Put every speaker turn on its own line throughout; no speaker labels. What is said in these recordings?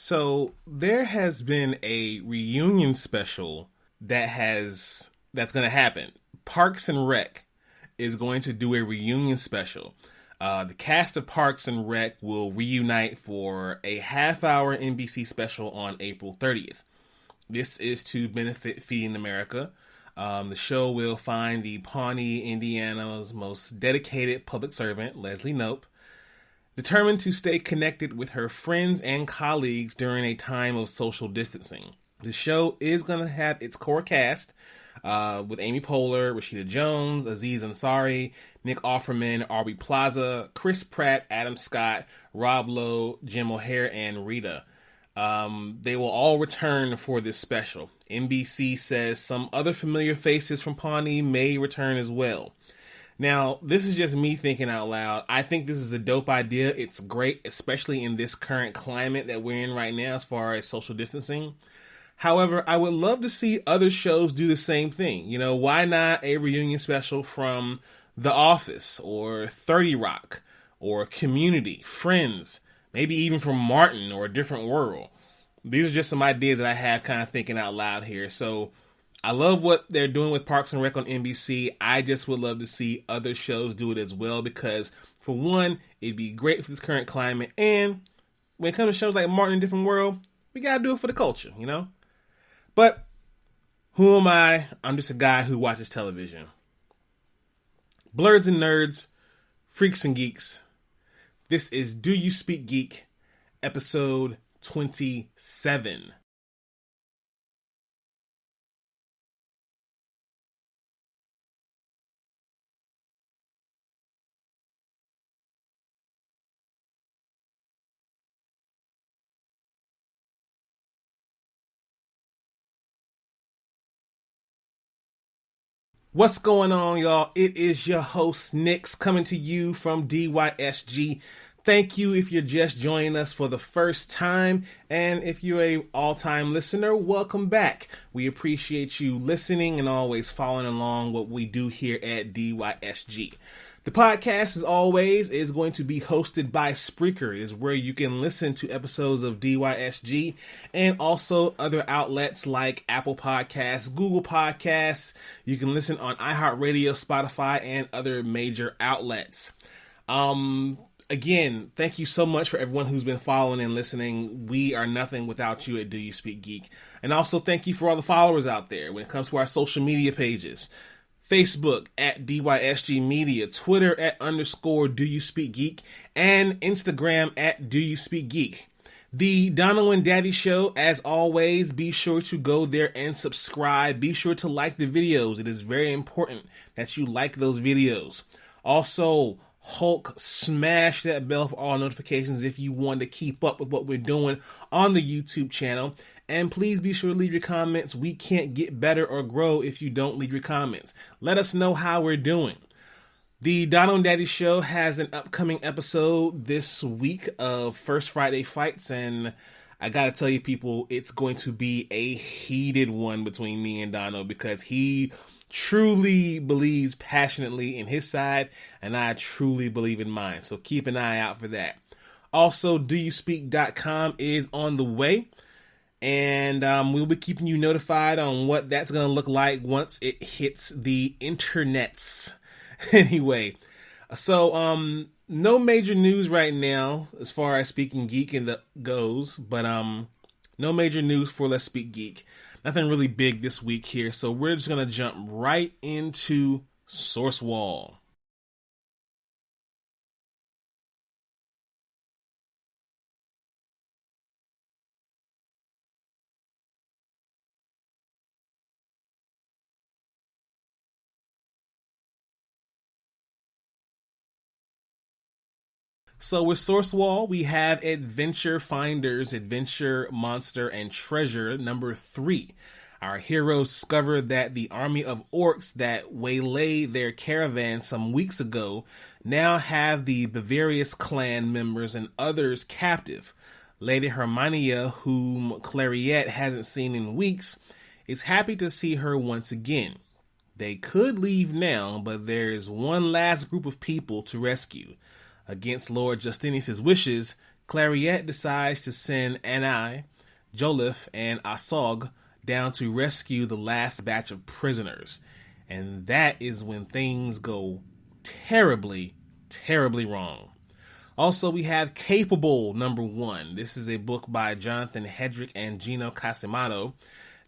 So there has been a reunion special that's going to happen. Parks and Rec is going to do a reunion special. The cast of Parks and Rec will reunite for a half-hour NBC special on April 30th. This is to benefit Feeding America. The show will find the Pawnee, Indiana's most dedicated public servant, Leslie Knope, determined to stay connected with her friends and colleagues during a time of social distancing. The show is going to have its core cast with Amy Poehler, Rashida Jones, Aziz Ansari, Nick Offerman, Aubrey Plaza, Chris Pratt, Adam Scott, Rob Lowe, Jim O'Hare, and Rita. They will all return for this special. NBC says some other familiar faces from Pawnee may return as well. Now, this is just me thinking out loud. I think this is a dope idea. It's great, especially in this current climate that we're in right now as far as social distancing. However, I would love to see other shows do the same thing. You know, why not a reunion special from The Office or 30 Rock or Community, Friends, maybe even from Martin or A Different World. These are just some ideas that I have kind of thinking out loud here. So I love what they're doing with Parks and Rec on NBC. I just would love to see other shows do it as well because, for one, it'd be great for this current climate. And when it comes to shows like Martin and Different World, we got to do it for the culture, you know? But who am I? I'm just a guy who watches television. Blurs and nerds, freaks and geeks. This is Do You Speak Geek, episode 27. What's going on, y'all? It is your host, Nix, coming to you from DYSG. Thank you if you're just joining us for the first time, and if you're a all-time listener, welcome back. We appreciate you listening and always following along what we do here at DYSG. The podcast, as always, is going to be hosted by Spreaker. It is where you can listen to episodes of DYSG and also other outlets like Apple Podcasts, Google Podcasts. You can listen on iHeartRadio, Spotify, and other major outlets. Again, thank you so much for everyone who's been following and listening. We are nothing without you at Do You Speak Geek. And also thank you for all the followers out there when it comes to our social media pages. Facebook at DYSG Media, Twitter at _Do You Speak Geek, and Instagram at Do You Speak Geek. The Donald and Daddy Show, as always, be sure to go there and subscribe. Be sure to like the videos. It is very important that you like those videos. Also, Hulk, smash that bell for all notifications if you want to keep up with what we're doing on the YouTube channel. And please be sure to leave your comments. We can't get better or grow if you don't leave your comments. Let us know how we're doing. The Donald and Daddy Show has an upcoming episode this week of First Friday Fights, and I gotta tell you people, it's going to be a heated one between me and Donald because he truly believes passionately in his side, and I truly believe in mine. So keep an eye out for that. Also, doyouspeak.com is on the way. And we'll be keeping you notified on what that's going to look like once it hits the internets. Anyway, so no major news right now as far as Speaking Geek goes, but no major news for Let's Speak Geek. Nothing really big this week here, so we're just going to jump right into Source Wall. So with Source Wall, we have Adventure Finders, Adventure, Monster, and Treasure number 3. Our heroes discover that the army of orcs that waylaid their caravan some weeks ago now have the Bavarius clan members and others captive. Lady Hermionia, whom Clariette hasn't seen in weeks, is happy to see her once again. They could leave now, but there's one last group of people to rescue. Against Lord Justinius' wishes, Clariette decides to send Anai, Joliffe, and Asog down to rescue the last batch of prisoners. And that is when things go terribly, terribly wrong. Also, we have Capable #1. This is a book by Jonathan Hedrick and Gino Casimano.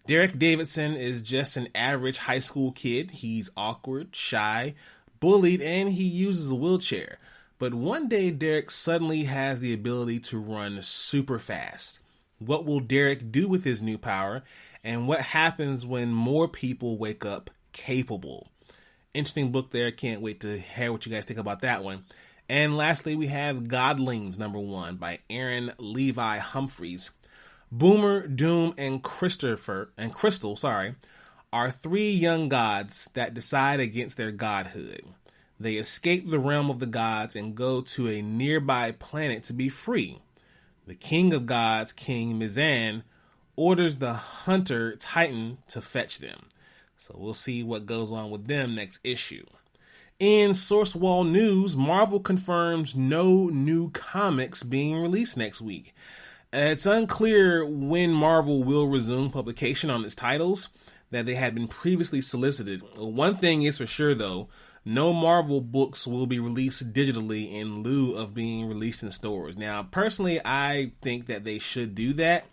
Derek Davidson is just an average high school kid. He's awkward, shy, bullied, and he uses a wheelchair. But one day, Derek suddenly has the ability to run super fast. What will Derek do with his new power? And what happens when more people wake up capable? Interesting book there. Can't wait to hear what you guys think about that one. And lastly, we have Godlings #1 by Aaron Levi Humphreys. Boomer, Doom, and Crystal, are three young gods that decide against their godhood. They escape the realm of the gods and go to a nearby planet to be free. The king of gods, King Mizan, orders the hunter Titan to fetch them. So we'll see what goes on with them next issue. In Source Wall news, Marvel confirms no new comics being released next week. It's unclear when Marvel will resume publication on its titles that they had been previously solicited. One thing is for sure, though, no Marvel books will be released digitally in lieu of being released in stores. Now, personally, I think that they should do that.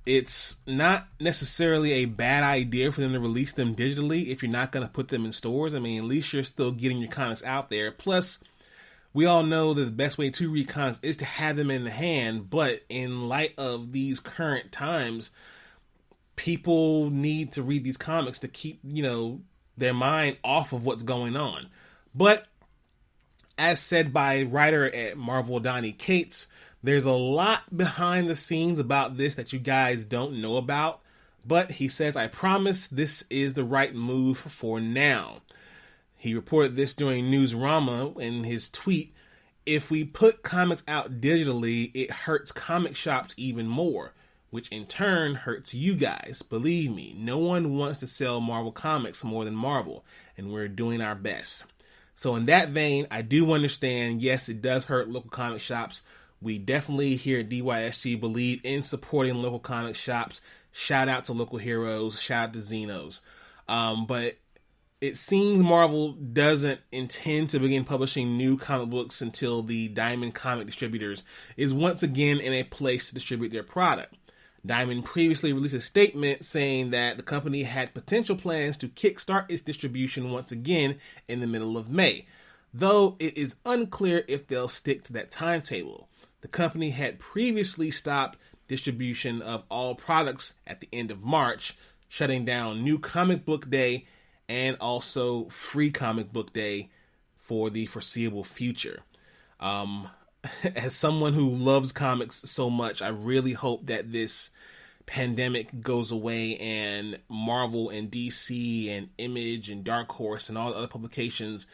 It's not necessarily a bad idea for them to release them digitally if you're not going to put them in stores. I mean, at least you're still getting your comics out there. Plus, we all know that the best way to read comics is to have them in the hand. But in light of these current times, people need to read these comics to keep, their mind off of what's going on. But as said by writer at Marvel, Donny Cates, there's a lot behind the scenes about this that you guys don't know about. But he says, I promise this is the right move for now. He reported this during Newsrama in his tweet. If we put comics out digitally, it hurts comic shops even more, which in turn hurts you guys. Believe me, no one wants to sell Marvel comics more than Marvel, and we're doing our best. So in that vein, I do understand, yes, it does hurt local comic shops. We definitely here at DYSG believe in supporting local comic shops. Shout out to Local Heroes, shout out to Xenos. But it seems Marvel doesn't intend to begin publishing new comic books until the Diamond Comic Distributors is once again in a place to distribute their product. Diamond previously released a statement saying that the company had potential plans to kickstart its distribution once again in the middle of May, though it is unclear if they'll stick to that timetable. The company had previously stopped distribution of all products at the end of March, shutting down New Comic Book Day and also Free Comic Book Day for the foreseeable future. As someone who loves comics so much, I really hope that this pandemic goes away and Marvel and DC and Image and Dark Horse and all the other publications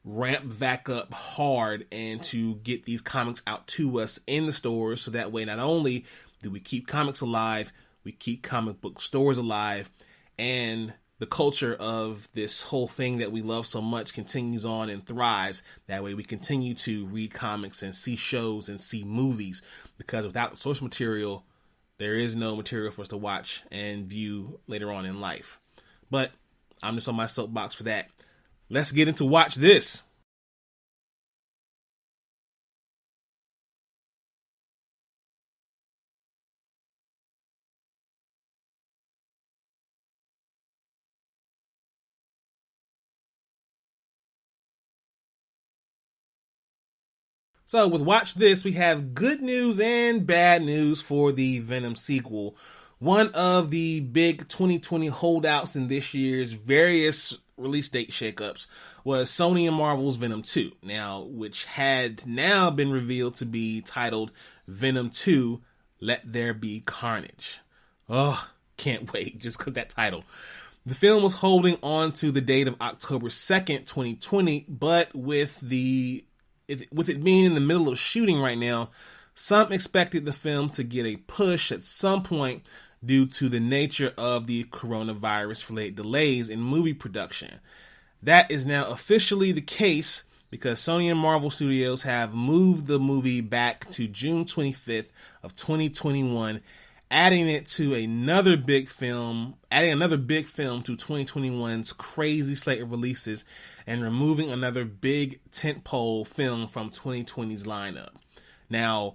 ramp back up hard and to get these comics out to us in the stores, so that way not only do we keep comics alive, we keep comic book stores alive, and the culture of this whole thing that we love so much continues on and thrives. That way we continue to read comics and see shows and see movies, because without the source material, there is no material for us to watch and view later on in life. But I'm just on my soapbox for that. Let's get into Watch This. So with Watch This, we have good news and bad news for the Venom sequel. One of the big 2020 holdouts in this year's various release date shakeups was Sony and Marvel's Venom 2, which had now been revealed to be titled Venom 2, Let There Be Carnage. Oh, can't wait, just because that title. The film was holding on to the date of October 2nd, 2020, but with it being in the middle of shooting right now, some expected the film to get a push at some point due to the nature of the coronavirus-related delays in movie production. That is now officially the case, because Sony and Marvel Studios have moved the movie back to June 25th of 2021, adding another big film to 2021's crazy slate of releases, and removing another big tentpole film from 2020's lineup. Now,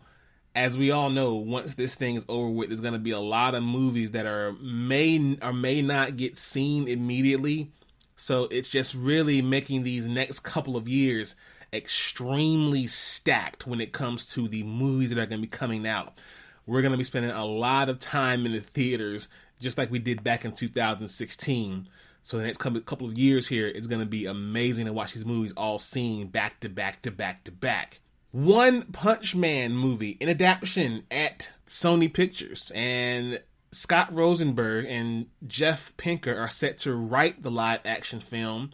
as we all know, once this thing is over with, there's going to be a lot of movies that may not get seen immediately. So it's just really making these next couple of years extremely stacked when it comes to the movies that are going to be coming out. We're going to be spending a lot of time in the theaters, just like we did back in 2016. So the next couple of years here, it's going to be amazing to watch these movies all seen back to back to back to back. One Punch Man movie, an adaptation at Sony Pictures, and Scott Rosenberg and Jeff Pinker are set to write the live action film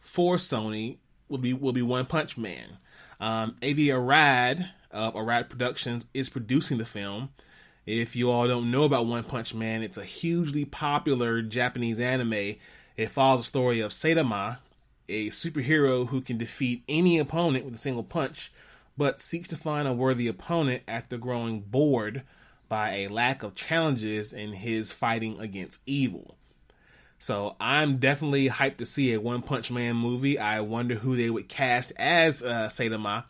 for Sony. Will be One Punch Man. Avi Arad of Arad Productions is producing the film. If you all don't know about One Punch Man, it's a hugely popular Japanese anime. It follows the story of Saitama, a superhero who can defeat any opponent with a single punch, but seeks to find a worthy opponent after growing bored by a lack of challenges in his fighting against evil. So I'm definitely hyped to see a One Punch Man movie. I wonder who they would cast as Saitama.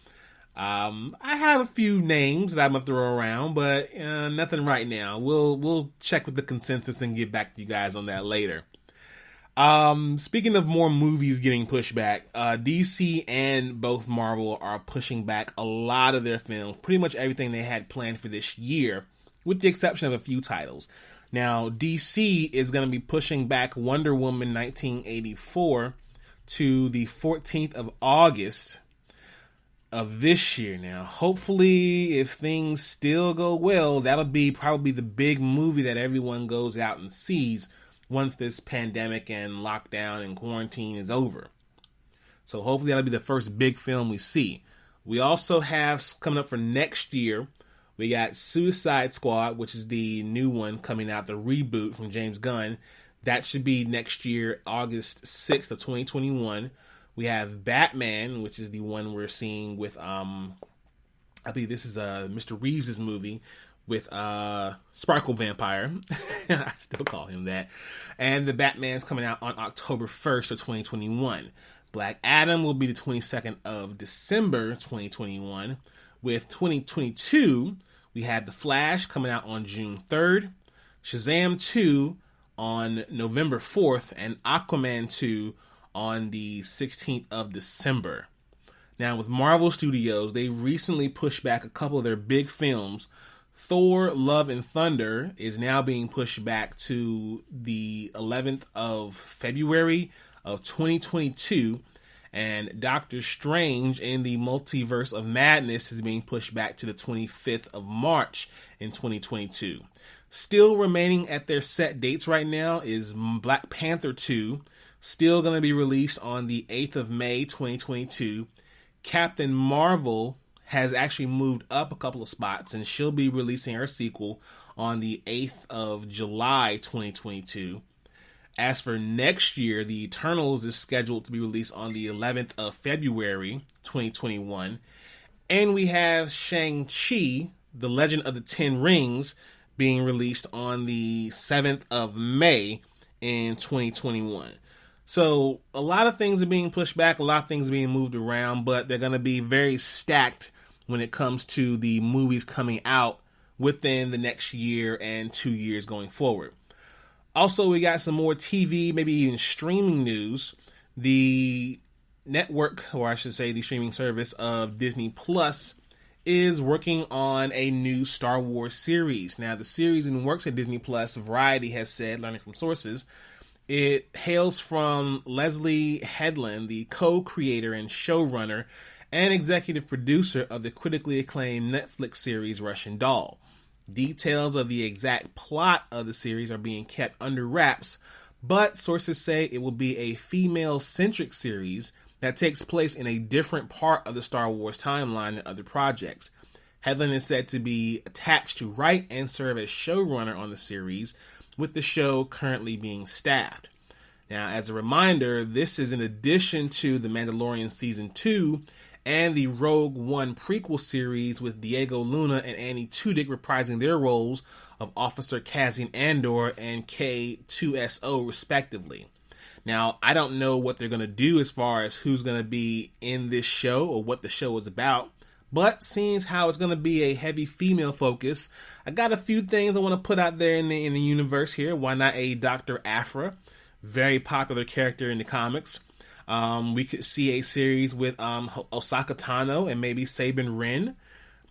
I have a few names that I'm gonna throw around, but nothing right now. We'll check with the consensus and get back to you guys on that later. Speaking of more movies getting pushed back, DC and both Marvel are pushing back a lot of their films, pretty much everything they had planned for this year, with the exception of a few titles. Now, DC is going to be pushing back Wonder Woman 1984 to the 14th of August of this year. Now, hopefully, if things still go well, that'll be probably the big movie that everyone goes out and sees once this pandemic and lockdown and quarantine is over. So hopefully that'll be the first big film we see. We also have coming up for next year, we got Suicide Squad, which is the new one coming out, the reboot from James Gunn. That should be next year, August 6th of 2021. We have Batman, which is the one we're seeing with, I believe this is Mr. Reeves' movie with Sparkle Vampire. I still call him that. And the Batman's coming out on October 1st of 2021. Black Adam will be the 22nd of December 2021. With 2022, we had The Flash coming out on June 3rd, Shazam 2 on November 4th, and Aquaman 2 on the 16th of December. Now, with Marvel Studios, they recently pushed back a couple of their big films. Thor, Love and Thunder is now being pushed back to the 11th of February of 2022. And Doctor Strange in the Multiverse of Madness is being pushed back to the 25th of March in 2022. Still remaining at their set dates right now is Black Panther 2, still going to be released on the 8th of May 2022. Captain Marvel has actually moved up a couple of spots, and she'll be releasing her sequel on the 8th of July 2022. As for next year, The Eternals is scheduled to be released on the 11th of February 2021. And we have Shang-Chi, The Legend of the Ten Rings, being released on the 7th of May in 2021. So a lot of things are being pushed back, a lot of things are being moved around, but they're going to be very stacked when it comes to the movies coming out within the next year and 2 years going forward. Also, we got some more TV, maybe even streaming news. The network, or I should say the streaming service of Disney Plus, is working on a new Star Wars series. Now, the series in works at Disney Plus, Variety has said, learning from sources, it hails from Leslie Headland, the co-creator and showrunner and executive producer of the critically acclaimed Netflix series Russian Doll. Details of the exact plot of the series are being kept under wraps, but sources say it will be a female-centric series that takes place in a different part of the Star Wars timeline than other projects. Headland is said to be attached to write and serve as showrunner on the series, with the show currently being staffed. Now, as a reminder, this is in addition to The Mandalorian Season 2 and the Rogue One prequel series with Diego Luna and Annie Tudyk reprising their roles of Officer Cassian Andor and K-2SO respectively. Now, I don't know what they're going to do as far as who's going to be in this show or what the show is about, but seeing how it's going to be a heavy female focus, I got a few things I want to put out there in the universe here. Why not a Dr. Aphra, very popular character in the comics. We could see a series with Osaka Tano and maybe Sabin Wren,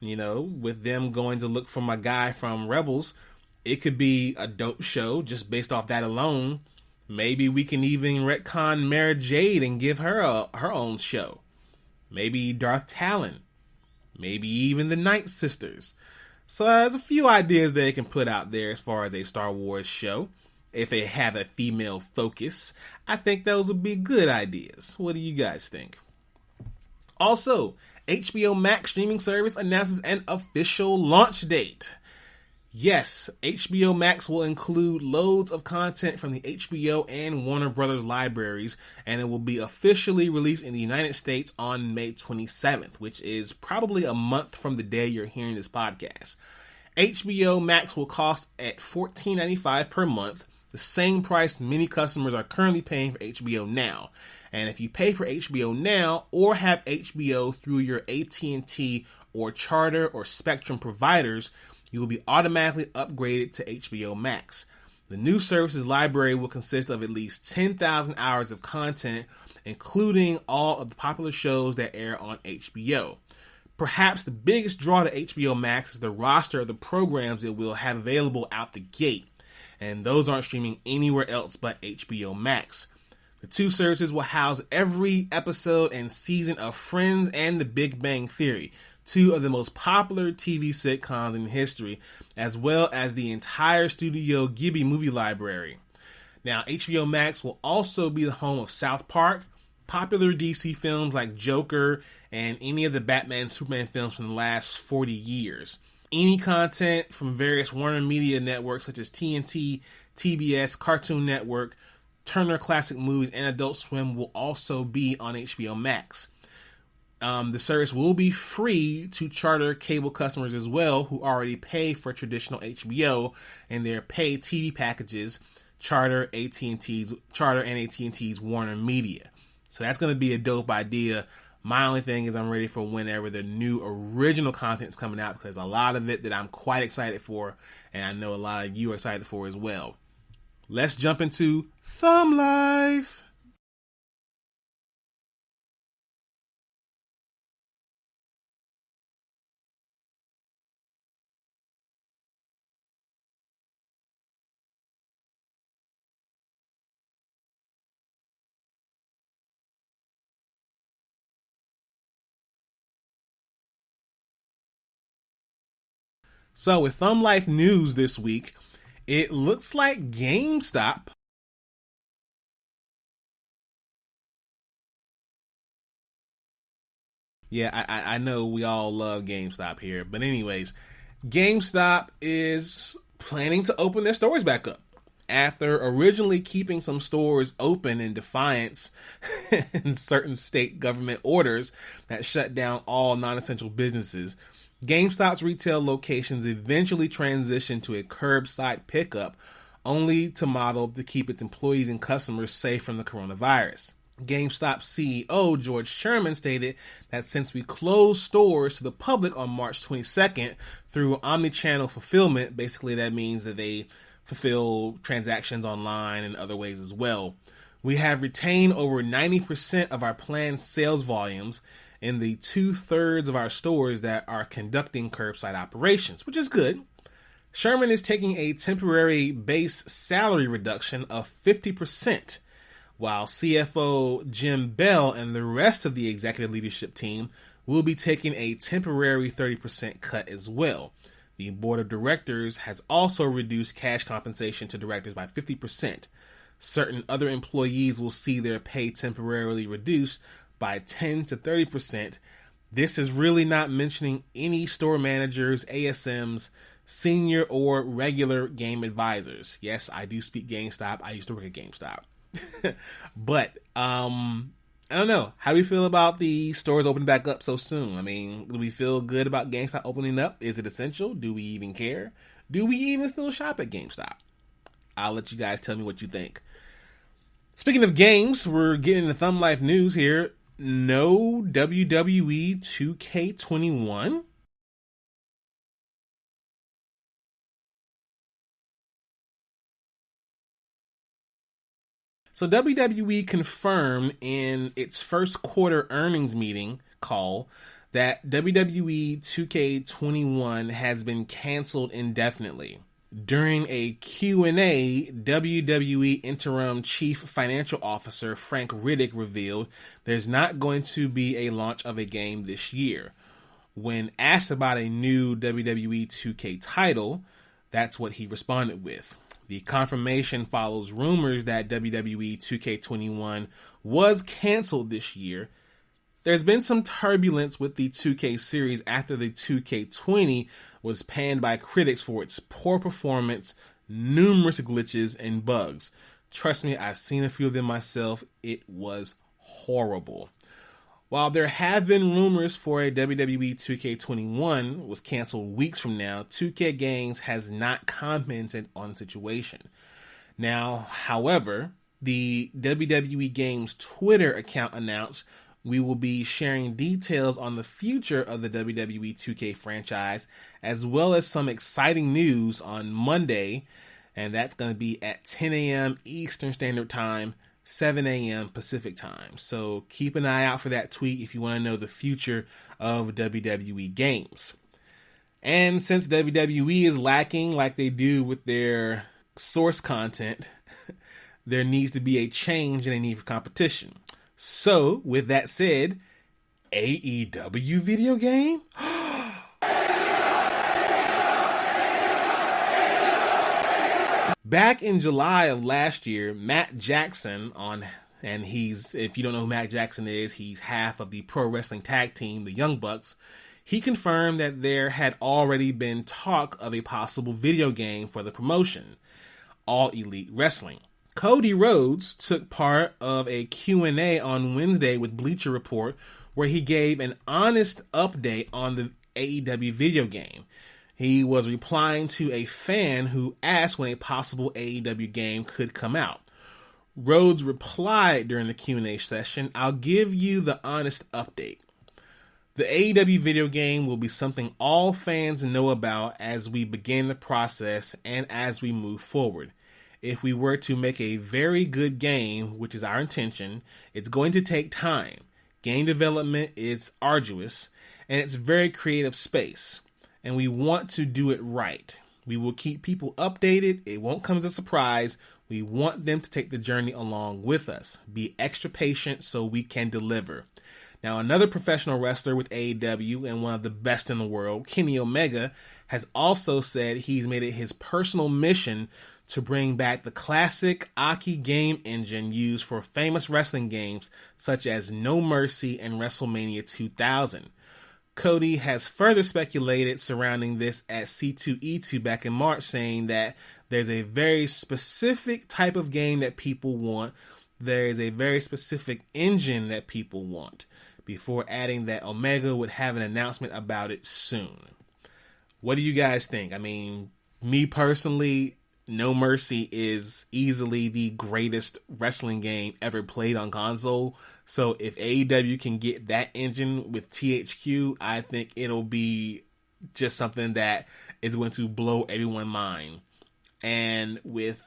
with them going to look for my guy from Rebels. It could be a dope show just based off that alone. Maybe we can even retcon Mara Jade and give her her own show. Maybe Darth Talon. Maybe even the Night Sisters. So there's a few ideas they can put out there as far as a Star Wars show. If they have a female focus, I think those would be good ideas. What do you guys think? Also, HBO Max streaming service announces an official launch date. Yes, HBO Max will include loads of content from the HBO and Warner Brothers libraries, and it will be officially released in the United States on May 27th, which is probably a month from the day you're hearing this podcast. HBO Max will cost at $14.95 per month, the same price many customers are currently paying for HBO Now. And if you pay for HBO Now or have HBO through your AT&T or Charter or Spectrum providers, you will be automatically upgraded to HBO Max. The new service's library will consist of at least 10,000 hours of content, including all of the popular shows that air on HBO. Perhaps the biggest draw to HBO Max is the roster of the programs it will have available out the gate, and those aren't streaming anywhere else but HBO Max. The two services will house every episode and season of Friends and The Big Bang Theory, two of the most popular TV sitcoms in history, as well as the entire Studio Ghibli movie library. Now, HBO Max will also be the home of South Park, popular DC films like Joker, and any of the Batman and Superman films from the last 40 years. Any content from various Warner Media networks such as TNT, TBS, Cartoon Network, Turner Classic Movies, and Adult Swim will also be on HBO Max. The service will be free to Charter cable customers as well who already pay for traditional HBO and their paid TV packages, Charter and AT&T's Warner Media. So that's going to be a dope idea. My only thing is I'm ready for whenever the new original content is coming out, because a lot of it that I'm quite excited for, and I know a lot of you are excited for as well. Let's jump into Thumb Life. So with Thumb Life news this week, it looks like GameStop I know we all love GameStop here, but anyways, GameStop is planning to open their stores back up. After originally keeping some stores open in defiance in certain state government orders that shut down all non-essential businesses, GameStop's retail locations eventually transitioned to a curbside pickup, only to model to keep its employees and customers safe from the coronavirus. GameStop CEO George Sherman stated that since we closed stores to the public on March 22nd through omnichannel fulfillment, basically that means that they fulfill transactions online and other ways as well, we have retained over 90% of our planned sales volumes in the 2/3 of our stores that are conducting curbside operations, which is good. Sherman is taking a temporary base salary reduction of 50%, while CFO Jim Bell and the rest of the executive leadership team will be taking a temporary 30% cut as well. The board of directors has also reduced cash compensation to directors by 50%. Certain other employees will see their pay temporarily reduced by 10 to 30%. This is really not mentioning any store managers, ASMs, senior or regular game advisors. Yes, I do speak GameStop. I used to work at GameStop. But I don't know. How do we feel about the stores opening back up so soon? I mean, do we feel good about GameStop opening up? Is it essential? Do we even care? Do we even still shop at GameStop? I'll let you guys tell me what you think. Speaking of games, we're getting the Thumb Life news here. No WWE 2K21. So WWE confirmed in its first quarter earnings meeting call that WWE 2K21 has been canceled indefinitely. During a Q&A, WWE Interim Chief Financial Officer Frank Riddick revealed there's not going to be a launch of a game this year. When asked about a new WWE 2K title, that's what he responded with. The confirmation follows rumors that WWE 2K21 was canceled this year. There's been some turbulence with the 2K series after the 2K20 was panned by critics for its poor performance, numerous glitches, and bugs. Trust me, I've seen a few of them myself. It was horrible. While there have been rumors for a WWE 2K21 was canceled weeks from now, 2K Games has not commented on the situation. Now, however, the WWE Games Twitter account announced we will be sharing details on the future of the WWE 2K franchise, as well as some exciting news on Monday, and that's going to be at 10 a.m. Eastern Standard Time, 7 a.m. Pacific Time. So keep an eye out for that tweet if you want to know the future of WWE games. And since WWE is lacking like they do with their source content, there needs to be a change and a need for competition. So, with that said, AEW video game? Back in July of last year, Matt Jackson and he's, if you don't know who Matt Jackson is, he's half of the pro wrestling tag team, the Young Bucks. He confirmed that there had already been talk of a possible video game for the promotion, All Elite Wrestling. Cody Rhodes took part of a Q&A on Wednesday with Bleacher Report where he gave an honest update on the AEW video game. He was replying to a fan who asked when a possible AEW game could come out. Rhodes replied during the Q&A session, "I'll give you the honest update. The AEW video game will be something all fans know about as we begin the process and as we move forward. If we were to make a very good game, which is our intention, it's going to take time. Game development is arduous, and it's very creative space. And we want to do it right. We will keep people updated. It won't come as a surprise. We want them to take the journey along with us. Be extra patient so we can deliver." Now, another professional wrestler with AEW and one of the best in the world, Kenny Omega, has also said he's made it his personal mission to bring back the classic Aki game engine used for famous wrestling games such as No Mercy and WrestleMania 2000. Cody has further speculated surrounding this at C2E2 back in March, saying that there's a very specific type of game that people want. There is a very specific engine that people want, before adding that Omega would have an announcement about it soon. What do you guys think? I mean, me personally, No Mercy is easily the greatest wrestling game ever played on console. So if AEW can get that engine with THQ, I think it'll be just something that is going to blow everyone's mind. And with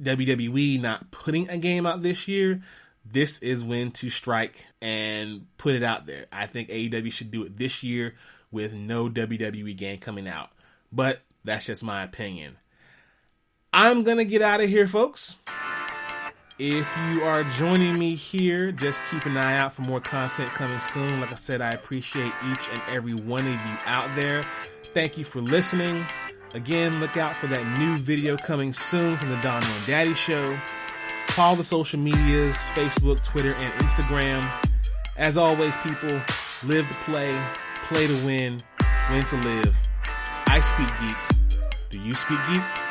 WWE not putting a game out this year, this is when to strike and put it out there. I think AEW should do it this year with no WWE game coming out. But that's just my opinion. I'm going to get out of here, folks. If you are joining me here, just keep an eye out for more content coming soon. Like I said, I appreciate each and every one of you out there. Thank you for listening. Again, look out for that new video coming soon from the Dono and Daddy Show. Follow the social medias, Facebook, Twitter, and Instagram. As always, people, live to play to win to live. I speak geek. Do you speak geek?